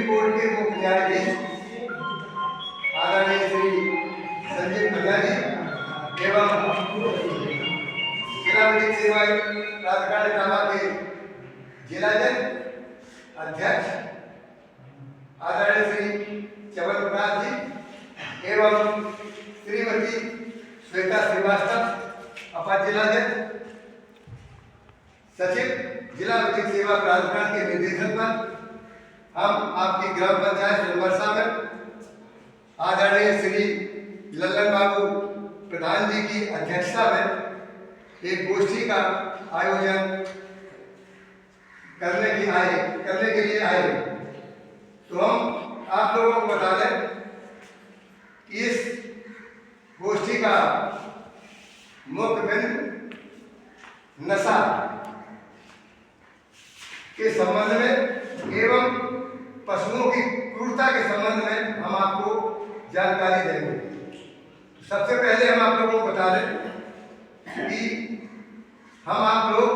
Court के मुख्य न्यायाधीश आदरणीय श्री संजीव खन्ना जी एवं जिला विधिक सेवा प्राधिकरण इटावा के जिला जज अध्यक्ष आदरणीय श्री चवन प्रकाश जी एवं श्रीमती श्वेता श्रीवास्तव अपर जिला जज सचिव जिला विधिक सेवा प्राधिकरण के निर्देशन पर हम आपकी ग्राम पंचायत सोनबरसा में आदरणीय श्री लल्लन बाबू प्रधान जी की अध्यक्षता में एक गोष्ठी का आयोजन करने के लिए आए। तो हम आप लोगों को बता दें कि इस गोष्ठी का मुख्य बिंदु नशा के संबंध में एवं पशुओं की क्रूरता के संबंध में हम आपको जानकारी देंगे। सबसे पहले हम आप लोगों को बता दें कि हम आप लोग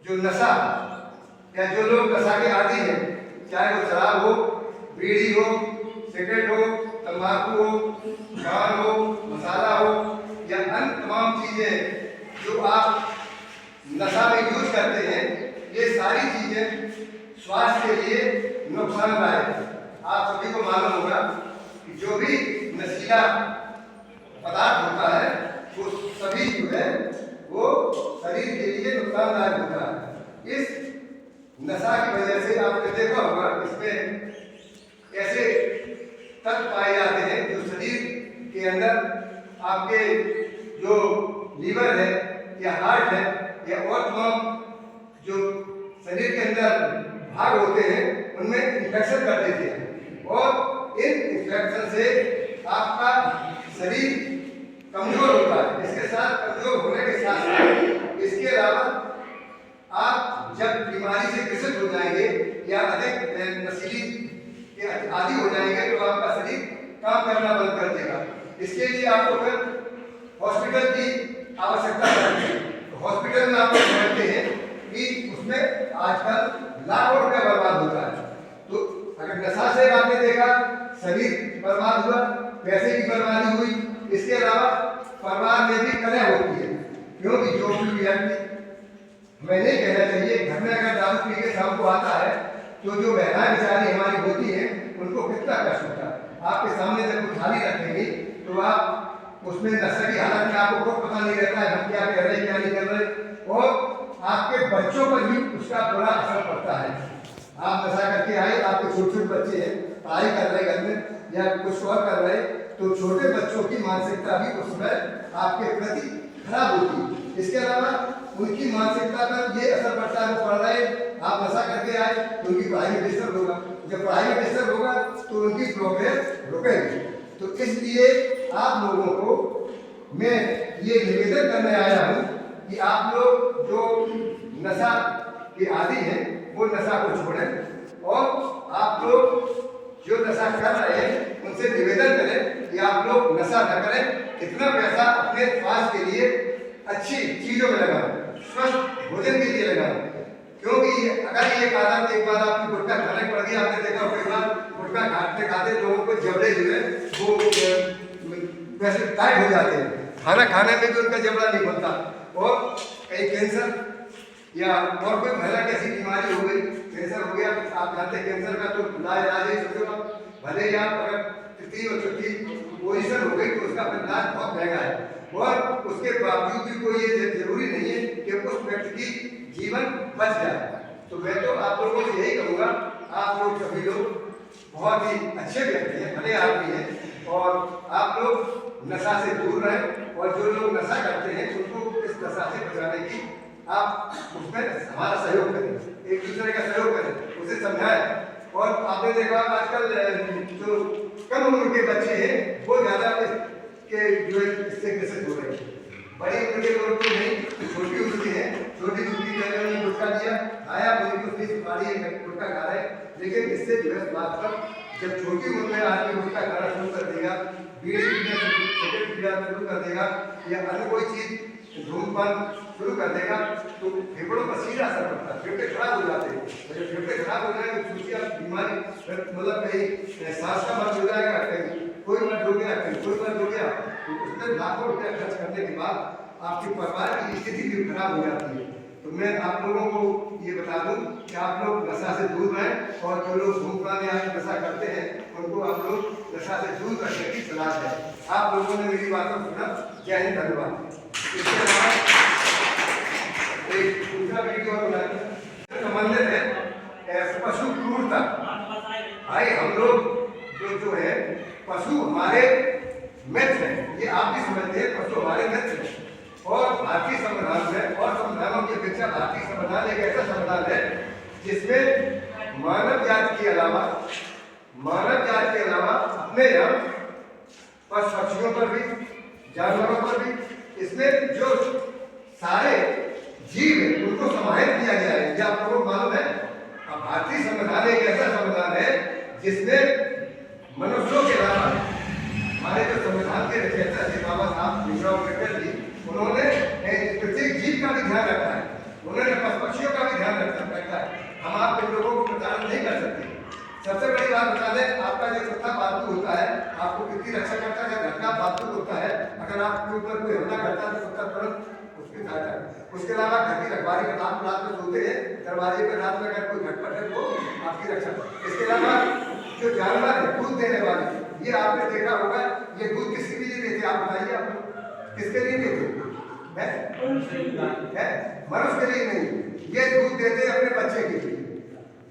जो नशा या जो लोग नशा के आदी हैं, चाहे वो शराब हो, बीड़ी हो, सिगरेट हो, तंबाकू हो, पान हो, मसाला हो या अन्य तमाम चीजें जो आप नशा में यूज करते हैं, ये सारी चीजें स्वास्थ्य के लिए नुकसानदायक है। आप सभी को मालूम होगा कि जो भी नशीला पदार्थ होता है वो सभी जो है वो शरीर के लिए नुकसानदायक होता है। इस नशा की वजह से आपने देखा होगा इसमें ऐसे तत्व पाए जाते हैं जो शरीर के अंदर आपके जो लीवर है या हार्ट है या और तमाम जो शरीर के अंदर भाग होते हैं उनमें इन्फेक्शन कर देते हैं और इन इन्फेक्शन से आपका शरीर कमजोर होता है। इसके साथ कमजोर होने के साथ इसके अलावा आप जब बीमारी से ग्रसित हो जाएंगे या अधिक नशीली के आदी हो जाएंगे तो आपका शरीर काम करना बंद कर देगा। इसके लिए आपको फिर हॉस्पिटल की आवश्यकता पड़ती है। तो हॉस्पिटल में आप समझते हैं कि उसमें आजकल लाखों रुपया बर्बाद होता है। तो अगर नशा से आपने देखा शरीर बर्बाद हुआ, पैसे की बर्बादी हुई, इसके अलावा परिवार में भी कलह होती है। क्योंकि जो भी व्यक्ति, हमें नहीं कहना चाहिए, घर में अगर दारू पी के शाम को आता है तो जो बहनाएं बेचारी हमारी होती हैं उनको कितना कष्ट होता है। आपके सामने जब वो थाली रखेंगे तो आप उसमें नशे की हालत में आपको खुद पता नहीं रहता है हम क्या कर रहे हैं क्या नहीं कर रहे, और आपके बच्चों पर भी उसका बुरा असर पड़ता है। आप नशा करके आए, आपके छोटे छोटे बच्चे हैं, पढ़ाई कर रहे घर में या कुछ और कर रहे, तो छोटे बच्चों की मानसिकता भी उस समय आपके प्रति खराब होती है। इसके अलावा उनकी मानसिकता पर ये असर पड़ता है, वो पढ़ रहे, आप नशा करके आए तो उनकी पढ़ाई में डिस्टर्ब होगा, जब पढ़ाई में डिस्टर्ब होगा तो उनकी प्रोग्रेस रुकेगी। तो इसलिए आप लोगों को मैं ये निवेदन करने आया हूँ कि आप लोग जो नशा के आदी हैं वो नशा को छोड़ें और आप लोग जो नशा कर रहे हैं उनसे निवेदन करें कि आप लोग नशा न करें, इतना पैसा अपने स्वास्थ्य के लिए अच्छी चीजों में लगाएं, स्वस्थ भोजन के लिए लगाएं। क्योंकि अगर ये आदत एक बार आपकी गुटखा खाने पड़ गई, आपने देखा कई बार गुटखा खाते खाते लोगों को जबड़े जो है वो वैसे टाइट हो जाते हैं, खाना खाने में भी उनका जबड़ा नहीं बनता और कहीं कैंसर या और कोई भला कैसी बीमारी हो गई, कैंसर हो गया, आप जानते हैं कैंसर का तो इलाज ही सोचो, भले ही आप अगर तृतीय और चौथी पोजीशन हो गई तो उसका इलाज बहुत महंगा है और उसके बावजूद भी कोई ये जरूरी नहीं है कि उस व्यक्ति की जीवन बच जाए। तो मैं तो आप लोगों से यही कहूँगा, आप लोग सभी लोग बहुत ही अच्छे व्यक्ति हैं, भले आदमी हैं और आप लोग नशा से दूर रहें और जो लोग नशा करते हैं उनको इस नशा से बचाने की आप उसमें हमारा सहयोग करें, एक दूसरे का सहयोग करें, उसे समझाएं। और आपने देखा आजकल जो कम उम्र के बच्चे हैं वो ज्यादा के जो इससे ग्रसित हो रहे हैं, बड़ी उम्र के लोग तो नहीं, छोटी उम्र के हैं, छोटी उम्र की ने गुटखा दिया खाया, उसकी सुपारी गुटखा खा रहे, लेकिन इससे जो है स्वास्थ्य पर जब छोटी उम्र में आदमी गुटखा खाना शुरू कर देगा, बीड़ी पीना सिगरेट पीना शुरू कर देगा या अन्य कोई चीज धूम्रपान शुरू कर देगा तो फेफड़ों पर सीधा असर पड़ता है, फेफड़े खराब हो जाते हैं। तो जब फेफड़े खराब हो जाएंगे तो सोचिए आप बीमारी मतलब कहीं सांस का मर्ज हो जाएगा, कहीं कोई मर्ज हो गया, कहीं कोई मर्ज हो गया, तो उसमें लाखों रुपया खर्च करने के बाद आपके परिवार की स्थिति भी खराब हो जाती है। तो मैं आप लोगों को ये बता दूं कि आप लोग नशा से दूर रहें और जो लोग धूम्रपान या नशा करते हैं उनको आप लोग नशा से दूर रखने की सलाह दें। आप लोगों ने मेरी बातों को सुना, जय हिंद, धन्यवाद। इसके अलावा एक दूसरा वीडियो संबंधित है पशु क्रूरता। भाई हम लोग जो है पशु हमारे मित्र हैं, ये आप भी समझते हैं, पशु हमारे मित्र हैं। और भारतीय संविधान में और संविधानों की अपेक्षा भारतीय संविधान एक ऐसा संविधान है जिसमें मानव जाति के अलावा अपने यहाँ पशु पक्षियों पर भी, जानवरों पर भी, इसमें जो सारे जीव है उनको समाहित किया गया है। यह आप लोगों को मालूम है। अब भारतीय संविधान एक ऐसा संविधान है जिसमें मनुष्यों के अलावा हमारे जो संविधान के रचयिता थे बाबा साहब भीमराव अम्बेडकर जी, उन्होंने प्रत्येक जीव का भी ध्यान रखा है, उन्होंने पशु पक्षियों का भी ध्यान रखा है। हम आप इन लोगों को प्रताड़ित नहीं कर सकते। सबसे बड़ी बात बता दें, आपका जो कुत्ता पालतू होता है आपको कितनी रक्षा करता है। घर का पालतू होता है, अगर आपके ऊपर कोई हमला करता है तो कुत्ता तुरंत उसकी सहायता है। उसके अलावा घर की रखवाली का काम रात में सोते हैं, दरवाजे पर रात में अगर कोई घटपट है तो आपकी रक्षा। इसके अलावा जो जानवर है दूध देने वाले, ये आपने देखा होगा, ये दूध किसके लिए देते आप बताइए, आप किसके लिए देते हैं? मनुष्य के लिए नहीं, ये दूध देते हैं अपने बच्चे के लिए।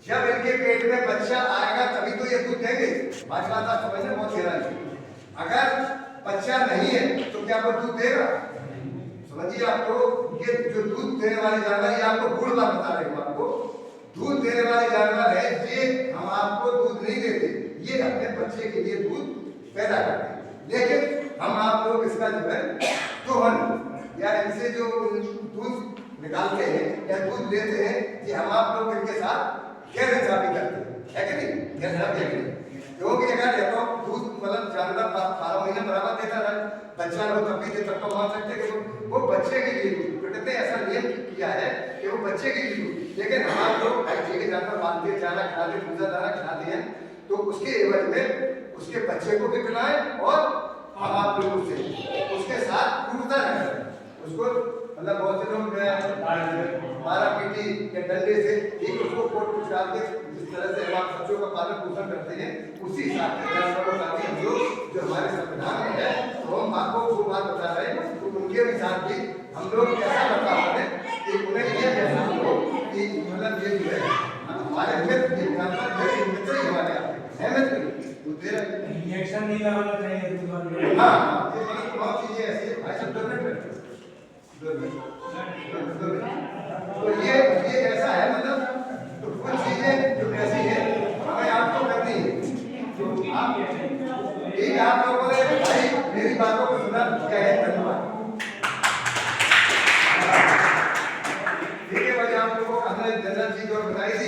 जब इनके पेट में बच्चा आएगा तभी तो ये दूध देंगे। आज बात आप समझना बहुत हैरान है। अगर बच्चा नहीं है तो क्या वो दूध देगा? समझिए आप, तो ये जो दूध देने वाले जानवर, ये आपको गुण बात बता रहे हैं, आपको दूध देने वाले जानवर है, ये हम आपको दूध नहीं देते, ये अपने बच्चे के लिए दूध पैदा करते हैं। लेकिन हम आप लोग इसका जो है दोहन या इनसे जो दूध निकालते हैं या दूध लेते हैं, ये हम आप लोग इनके साथ गैर इंसाफी करते हैं, है कि नहीं? गैर इंसाफी है कि नहीं? क्योंकि अगर देखो दूध मतलब जानवर 12 महीने बराबर देता रहा, बच्चा लोग तब भी दे, तब तो मान सकते कि वो बच्चे के लिए दूध, प्रकृति ने ऐसा नियम किया है कि वो बच्चे के लिए दूध। लेकिन हम लोग के जानवर पालते, चारा खिलाते, भूसा दाना खिलाते हैं, तो उसके एवज में उसके बच्चे को भी पिलाएं और हम आप लोग उसके साथ क्रूरता न करें। उसको मतलब बहुत से लोग मारा पीटी या डंडे से एक उसको कोट कुछ डाल के जिस तरह से हम बच्चों का पालन पोषण करते हैं, उसी हिसाब से जानवरों का भी हम लोग जो हमारे संविधान में है, तो हम आपको वो बात बता रहे हैं। तो उनके हिसाब भी हम लोग कैसा बता रहे हैं कि उन्हें ये कहना हम लोग कि मतलब ये जो है हमारे मित्र ही हमारे इंजेक्शन नहीं लगाना चाहिए। हाँ, ये मतलब बहुत चीजें ऐसी है भाई, सब तो ये ऐसा है, मतलब तो कुछ चीजें जो ऐसी है हमें आपको करनी है। तो आप लोगों ने भाई मेरी बातों को सुना, क्या है, धन्यवाद। ठीक है भाई, आप लोगों को हमने जनरल चीज और बताई थी।